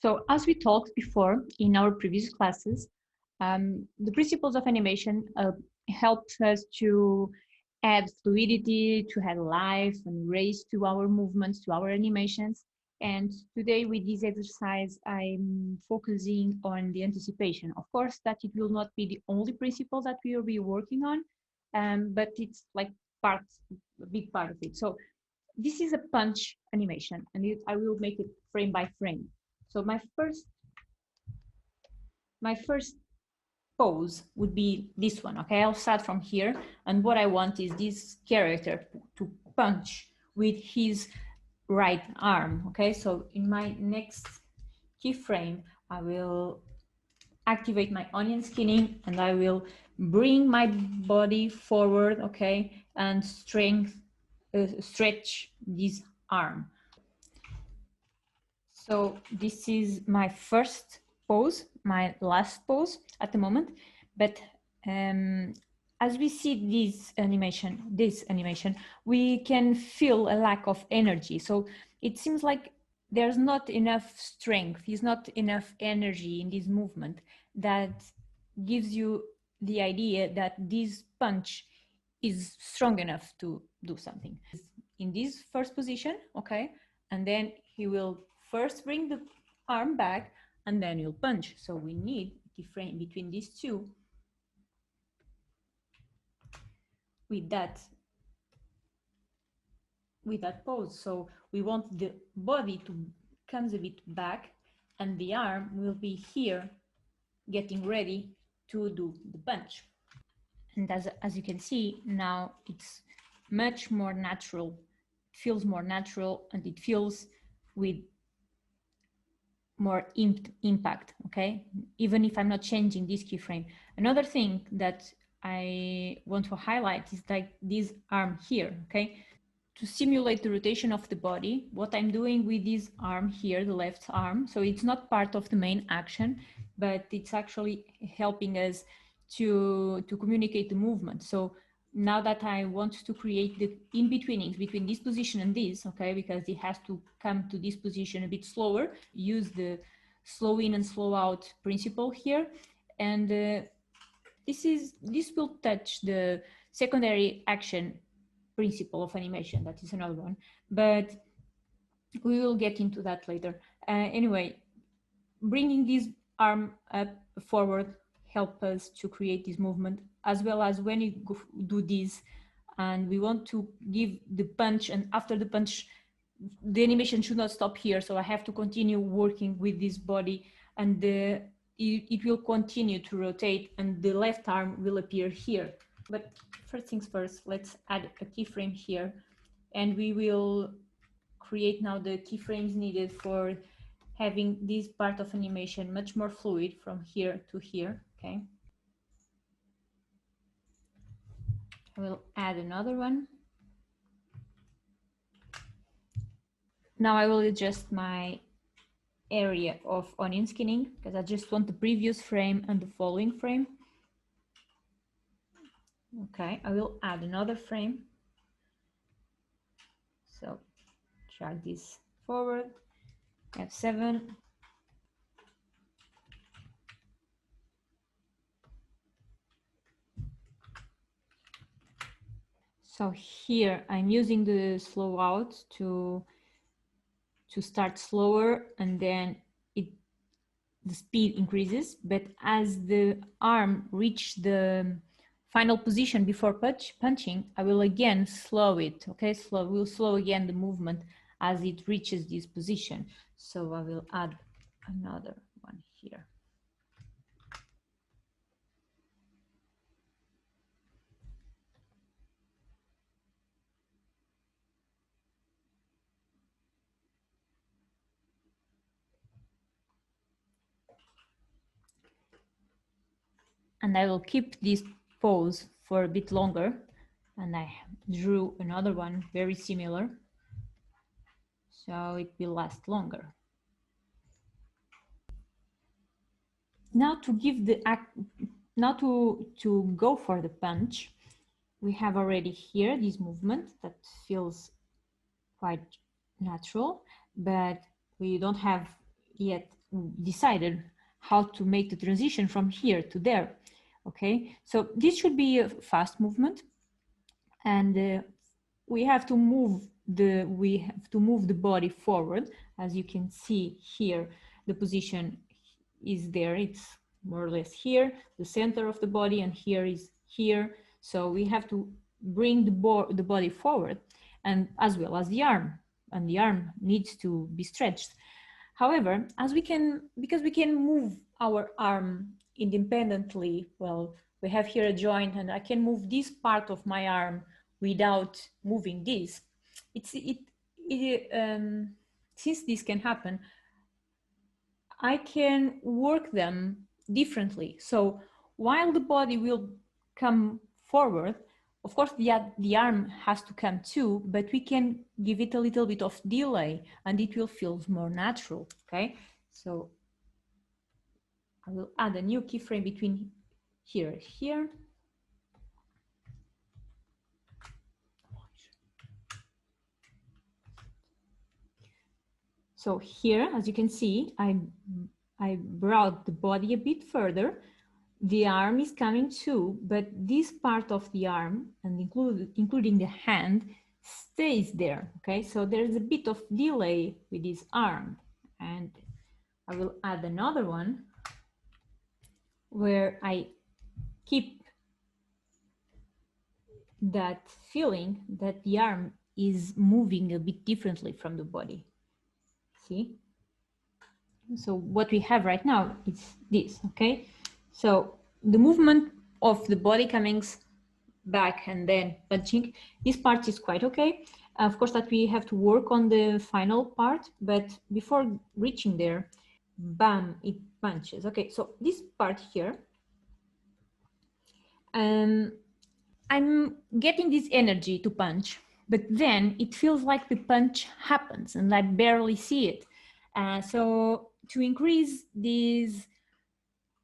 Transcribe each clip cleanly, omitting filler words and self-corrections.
So as we talked before in our previous classes, the principles of animation helps us to add fluidity, to add life and race to our movements, to our animations. And today with this exercise, I'm focusing on the anticipation. Of course, that it will not be the only principle that we will be working on, but it's like a big part of it. So this is a punch animation, and I will make it frame by frame. So my first pose would be this one. Okay, I'll start from here, and what I want is this character to punch with his right arm. Okay, so in my next keyframe, I will activate my onion skinning, and I will bring my body forward. Okay, and stretch this arm. So this is my first pose, my last pose at the moment, but as we see this animation, we can feel a lack of energy. So it seems like there's not enough strength, there's not enough energy in this movement that gives you the idea that this punch is strong enough to do something. In this first position, okay, and then he will first bring the arm back and then you'll punch. So we need a keyframe between these two with that pose. So we want the body to comes a bit back and the arm will be here getting ready to do the punch. And as you can see, now it's much more natural. It feels more natural and it feels with more impact, okay? Even if I'm not changing this keyframe. Another thing that I want to highlight is like this arm here, okay? To simulate the rotation of the body, what I'm doing with this arm here, the left arm, so it's not part of the main action, but it's actually helping us to communicate the movement. So now that I want to create the in-betweenings between this position and this, okay, because it has to come to this position a bit slower, use the slow in and slow out principle here. And this will touch the secondary action principle of animation. That is another one, but we will get into that later. Anyway, bringing this arm up forward help us to create this movement, as well as when you do this and we want to give the punch, and after the punch the animation should not stop here, so I have to continue working with this body, and it will continue to rotate and the left arm will appear here. But first things first, let's add a keyframe here, and we will create now the keyframes needed for having this part of animation much more fluid from here to here, okay? I will add another one. Now I will adjust my area of onion skinning because I just want the previous frame and the following frame. Okay, I will add another frame. So drag this forward, F7. So here I'm using the slow out to start slower, and then the speed increases, but as the arm reach the final position before punching, I will again slow it, okay? We'll slow again the movement as it reaches this position. So I will add another one here. And I will keep this pose for a bit longer, and I drew another one very similar, so it will last longer. Now to give the to go for the punch, we have already here this movement that feels quite natural, but we don't have yet decided how to make the transition from here to there. Okay, so this should be a fast movement, and we have to move the body forward. As you can see here, the position is there. It's more or less here, the center of the body, and here is here. So we have to bring the body forward, and as well as the arm, and the arm needs to be stretched. However, because we can move our arm independently, well, we have here a joint, and I can move this part of my arm without moving this. Since this can happen, I can work them differently. So while the body will come forward, of course, the arm has to come too, but we can give it a little bit of delay and it will feel more natural, okay? So I will add a new keyframe between here and here. So here, as you can see, I brought the body a bit further. The arm is coming too, but this part of the arm, and including the hand, stays there, okay? So there's a bit of delay with this arm, and I will add another one where I keep that feeling that the arm is moving a bit differently from the body. See? So what we have right now is this, okay? So the movement of the body coming back and then punching, this part is quite okay. Of course, that we have to work on the final part, but before reaching there, bam, it punches. Okay, so this part here, I'm getting this energy to punch, but then it feels like the punch happens and I barely see it. So to increase this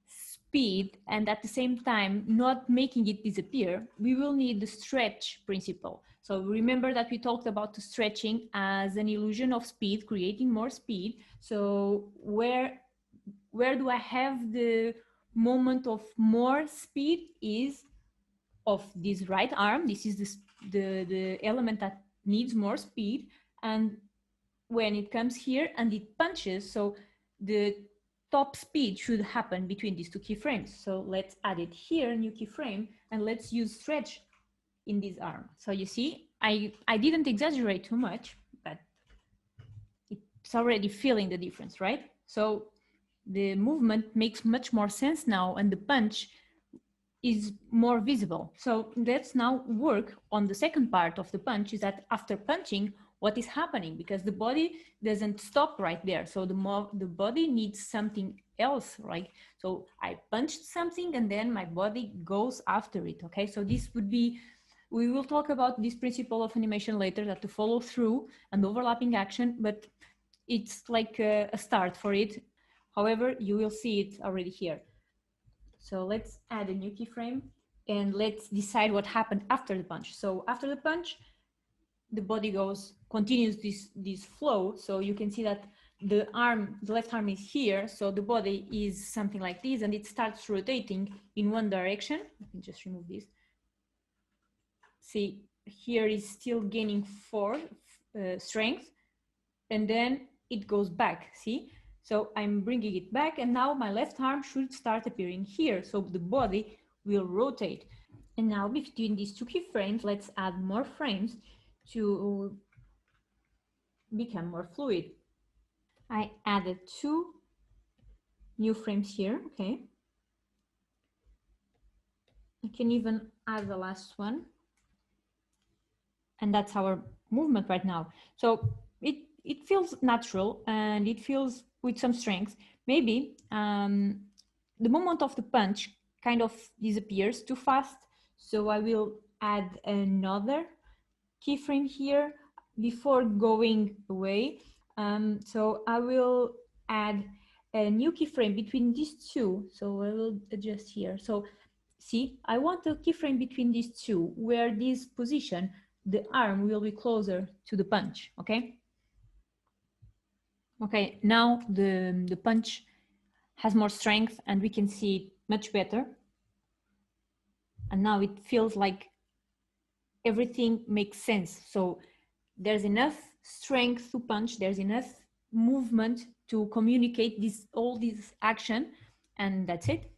speed and at the same time not making it disappear, we will need the stretch principle. So remember that we talked about the stretching as an illusion of speed, creating more speed. So where do I have the moment of more speed is of this right arm. This is the element that needs more speed, and when it comes here and it punches, so the top speed should happen between these two keyframes. So let's add it here, new keyframe, and let's use stretch in this arm. So you see, I didn't exaggerate too much, but it's already feeling the difference, right? So the movement makes much more sense now, and the punch is more visible. So let's now work on the second part of the punch, is that after punching, what is happening? Because the body doesn't stop right there. So the body needs something else, right? So I punched something and then my body goes after it, okay? So this would be, we will talk about this principle of animation later, that to follow through and overlapping action, but it's like a start for it. However, you will see it already here. So let's add a new keyframe and let's decide what happened after the punch. So after the punch, the body continues this flow. So you can see that the left arm is here. So the body is something like this, and it starts rotating in one direction. Let me just remove this. See, here is still gaining strength, and then it goes back, see? So I'm bringing it back, and now my left arm should start appearing here. So the body will rotate. And now between these two keyframes, let's add more frames to become more fluid. I added 2 new frames here, okay? I can even add the last one. And that's our movement right now. So it feels natural and it feels with some strength. Maybe the moment of the punch kind of disappears too fast. So I will add another keyframe here before going away. So I will add a new keyframe between these two. So I will adjust here. So see, I want a keyframe between these two where this position, the arm will be closer to the punch, okay? Okay, now the punch has more strength and we can see it much better. And now it feels like everything makes sense. So there's enough strength to punch, there's enough movement to communicate all this action, and that's it.